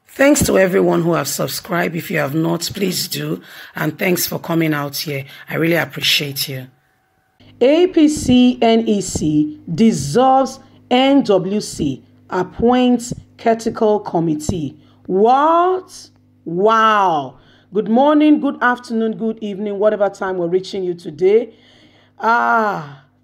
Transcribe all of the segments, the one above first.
Thanks to everyone who have subscribed. If you have not, please do. And thanks for coming out here. I really appreciate you. APC NEC dissolves NWC, appoints Caretaker Committee. What? Wow. Good morning, good afternoon, good evening, whatever time we're reaching you today.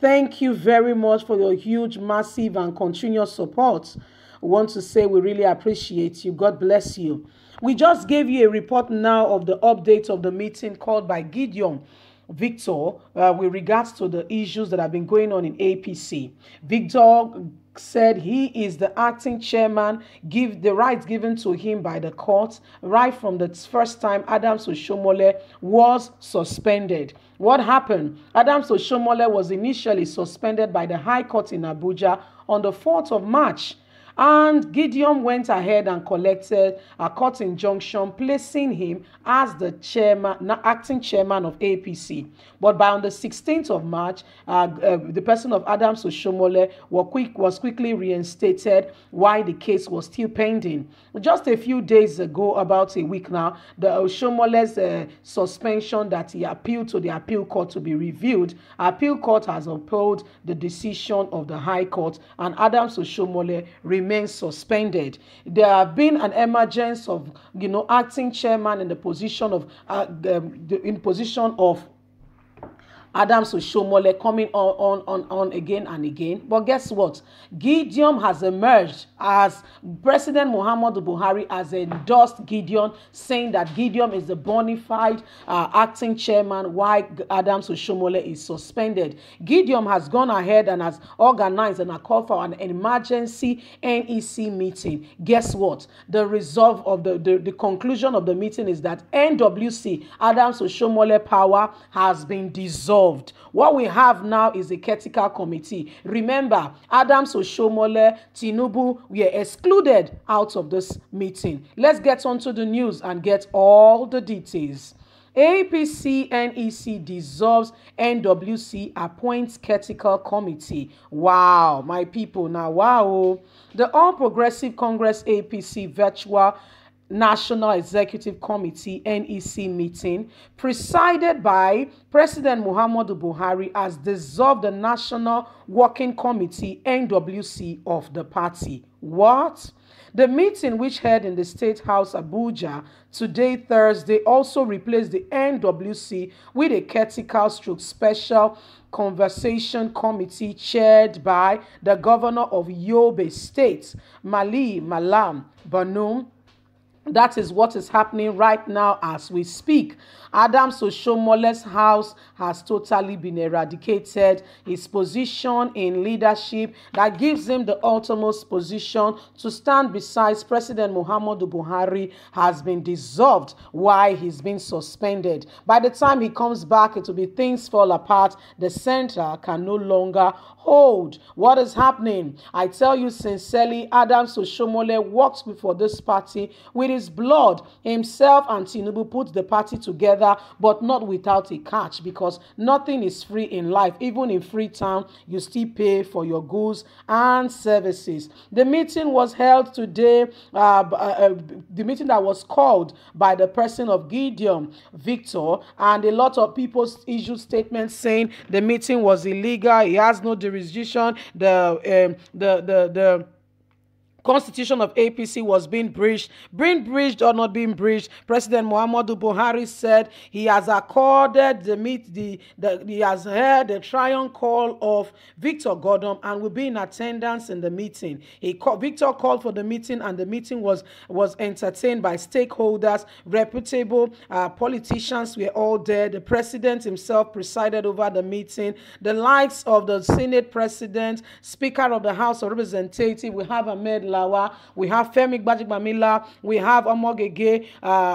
Thank you very much for your huge, massive, and continuous support. I want to say we really appreciate you. God bless you. We just gave you a report now of the update of the meeting called by Gideon Victor with regards to the issues that have been going on in APC. Victor said he is the acting chairman, give the rights given to him by the court right from the first time Adams Oshiomhole was suspended. What happened? Adams Oshiomhole was initially suspended by the High Court in Abuja on the 4th of March. And Gideon went ahead and collected a court injunction placing him as the acting chairman of APC. But by on the 16th of March, the person of Adams Oshiomhole was quickly reinstated while the case was still pending. Just a few days ago, about a week now, the Oshiomhole's suspension that he appealed to the appeal court to be reviewed. Appeal court has upheld the decision of the High Court, and Adams Oshiomhole remains suspended. There have been an emergence of, acting chairman in the position of Adams Oshiomhole coming on again and again. But guess what? Gideon has emerged as President Muhammadu Buhari has endorsed Gideon, saying that Gideon is the bona fide acting chairman while Adams Oshiomhole is suspended. Gideon has gone ahead and has organized and called for an emergency NEC meeting. Guess what? The result of the conclusion of the meeting is that NWC, Adams Oshiomhole power, has been dissolved. What we have now is a Caretaker Committee. Remember, Adams Oshiomhole, Tinubu were excluded out of this meeting. Let's get on to the news and get all the details. APC NEC dissolves NWC, appoints Caretaker Committee. Wow, my people, now wow. The All Progressive Congress APC virtual National Executive Committee NEC meeting presided by President Muhammadu Buhari has dissolved the National Working Committee NWC of the party. What? The meeting, which held in the State House Abuja today, Thursday, also replaced the NWC with a Caretaker Special Conversation Committee chaired by the Governor of Yobe State, Malam Banum. That is what is happening right now as we speak. Adams Oshiomhole's house has totally been eradicated. His position in leadership that gives him the utmost position to stand beside President Muhammadu Buhari has been dissolved while he's been suspended. By the time he comes back, it will be things fall apart. The center can no longer hold. What is happening? I tell you sincerely, Adams Oshiomhole works for this party with his blood. Himself and Tinubu put the party together, but not without a catch, because nothing is free in life. Even in Freetown, you still pay for your goods and services. The meeting was held today, the meeting that was called by the person of Gideon Victor, and a lot of people issued statements saying the meeting was illegal. He has no jurisdiction. The Constitution of APC was being breached or not being breached. President Muhammadu Buhari said he has accorded he has heard the triumph call of Victor Godom and will be in attendance in the meeting. Victor called for the meeting, and the meeting was entertained by stakeholders. Reputable politicians were all there. The president himself presided over the meeting. The likes of the Senate President, Speaker of the House of Representatives, we have Ahmed Lawa, we have Femi Gbajigbamila, we have Omogege,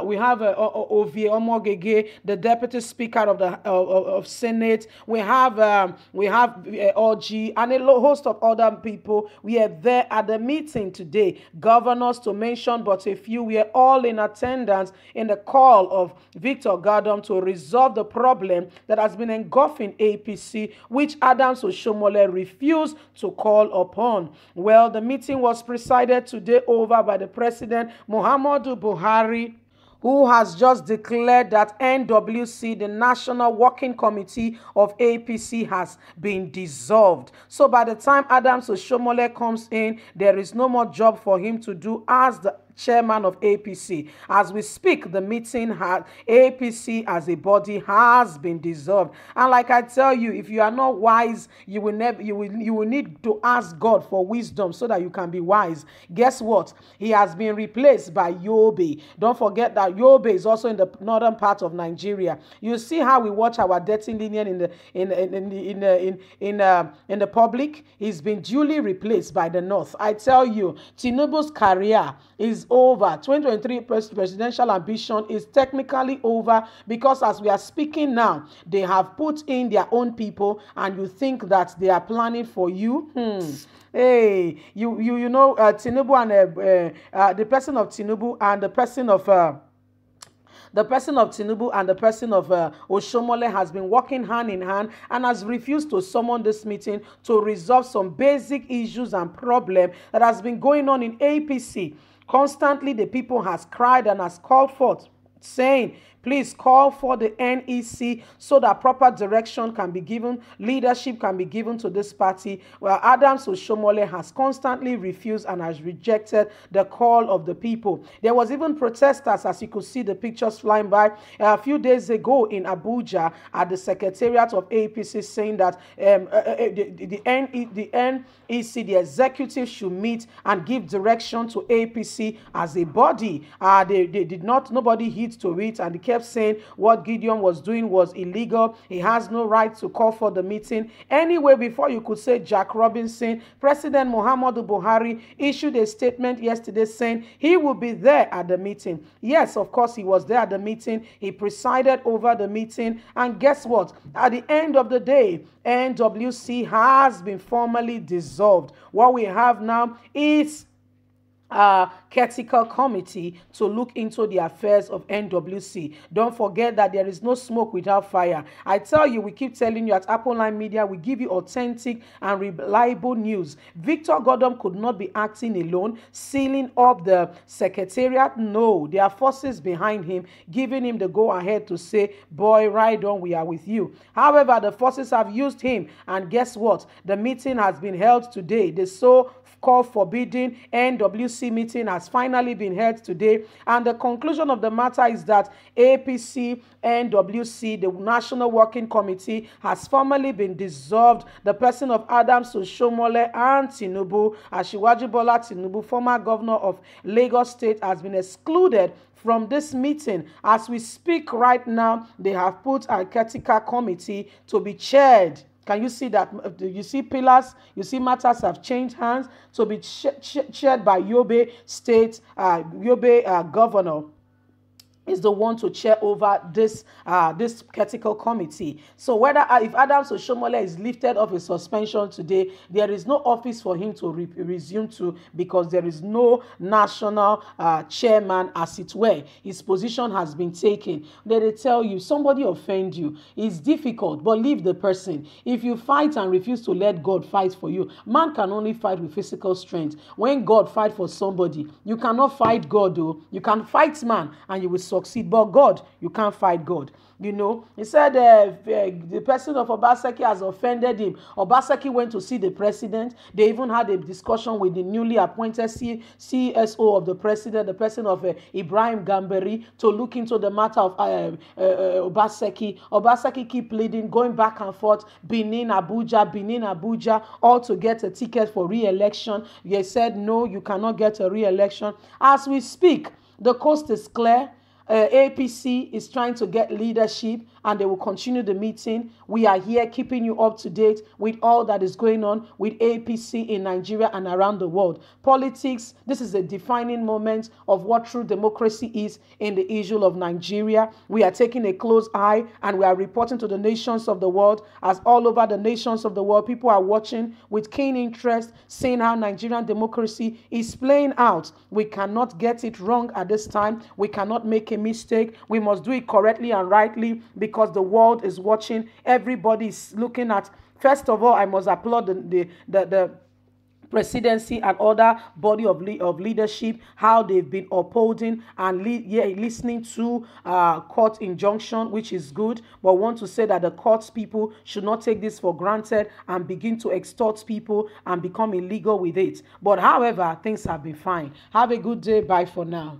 we have Ovie Omogege, the Deputy Speaker of the of Senate. We have Oji and a host of other people. We are there at the meeting today. Governors to mention but a few. We are all in attendance in the call of Victor Gardam to resolve the problem that has been engulfing APC, which Adams Oshiomhole refused to call upon. Well, the meeting was presided today over by the President Muhammadu Buhari, who has just declared that NWC, the National Working Committee of APC, has been dissolved. So by the time Adams Oshiomhole comes in, there is no more job for him to do as the chairman of APC. As we speak, the meeting had APC as a body has been dissolved. And like I tell you, if you are not wise, you will need to ask God for wisdom so that you can be wise. Guess what? He has been replaced by Yobe. Don't forget that Yobe is also in the northern part of Nigeria. You see how we watch our dirty linen in the public. He's been duly replaced by the north. I tell you, Tinubu's career is over. 2023 presidential ambition is technically over, because as we are speaking now, they have put in their own people, and you think that they are planning for you. Hey, you know, Tinubu and the person of Tinubu and the person of Tinubu and the person of Oshiomhole has been working hand in hand and has refused to summon this meeting to resolve some basic issues and problems that has been going on in APC. Constantly, the people has cried and has called forth, saying, please call for the NEC so that proper direction can be given, leadership can be given to this party. Well, Adams Oshiomhole has constantly refused and has rejected the call of the people. There was even protesters, as you could see the pictures flying by a few days ago in Abuja at the Secretariat of APC, saying that the NEC, the executive, should meet and give direction to APC as a body. They did not, nobody hit to it, and they kept saying what Gideon was doing was illegal. He has no right to call for the meeting. Anyway, before you could say Jack Robinson, President Muhammadu Buhari issued a statement yesterday saying he will be there at the meeting. Yes, of course, he was there at the meeting. He presided over the meeting. And guess what? At the end of the day, NWC has been formally dissolved. What we have now is Caretaker committee to look into the affairs of NWC. Don't forget that there is no smoke without fire. I tell you, we keep telling you at Appoints Media, we give you authentic and reliable news. Victor Gardam could not be acting alone, sealing up the secretariat. No, there are forces behind him, giving him the go-ahead to say, boy, ride on, we are with you. However, the forces have used him, and guess what? The meeting has been held today. The so-called forbidden NWC meeting has finally been held today, and the conclusion of the matter is that APC NWC, the National Working Committee, has formally been dissolved. The person of Adams Oshiomhole and Tinubu, Asiwaju Bola Tinubu, former governor of Lagos State, has been excluded from this meeting. As we speak right now, they have put a Caretaker committee to be chaired. Can you see that? You see pillars, you see matters have changed hands to be chaired by Yobe State, governor is the one to chair over this Caretaker committee. So whether if Adams Oshiomhole is lifted off his suspension today, there is no office for him to resume to, because there is no national chairman, as it were. His position has been taken. They tell you, somebody offend you, it's difficult, but leave the person. If you fight and refuse to let God fight for you, man can only fight with physical strength. When God fight for somebody, you cannot fight God, though. You can fight man and you will succeed, but God, you can't fight God. You know, he said the person of Obaseki has offended him. Obaseki went to see the president. They even had a discussion with the newly appointed CSO of the president, the person of Ibrahim Gambari, to look into the matter of Obaseki. Obaseki keep pleading, going back and forth, Benin, Abuja, all to get a ticket for re-election. They said, no, you cannot get a re-election. As we speak, the coast is clear. APC is trying to get leadership, and they will continue the meeting. We are here keeping you up to date with all that is going on with APC in Nigeria and around the world. Politics, this is a defining moment of what true democracy is in the issue of Nigeria. We are taking a close eye and we are reporting to the nations of the world, as all over the nations of the world, people are watching with keen interest, seeing how Nigerian democracy is playing out. We cannot get it wrong at this time. We cannot make a mistake. We must do it correctly and rightly because the world is watching. Everybody is looking at. First of all, I must applaud the presidency and other body of leadership, how they've been upholding and listening to court injunction, which is good. But want to say that the courts people should not take this for granted and begin to extort people and become illegal with it. But however, things have been fine. Have a good day. Bye for now.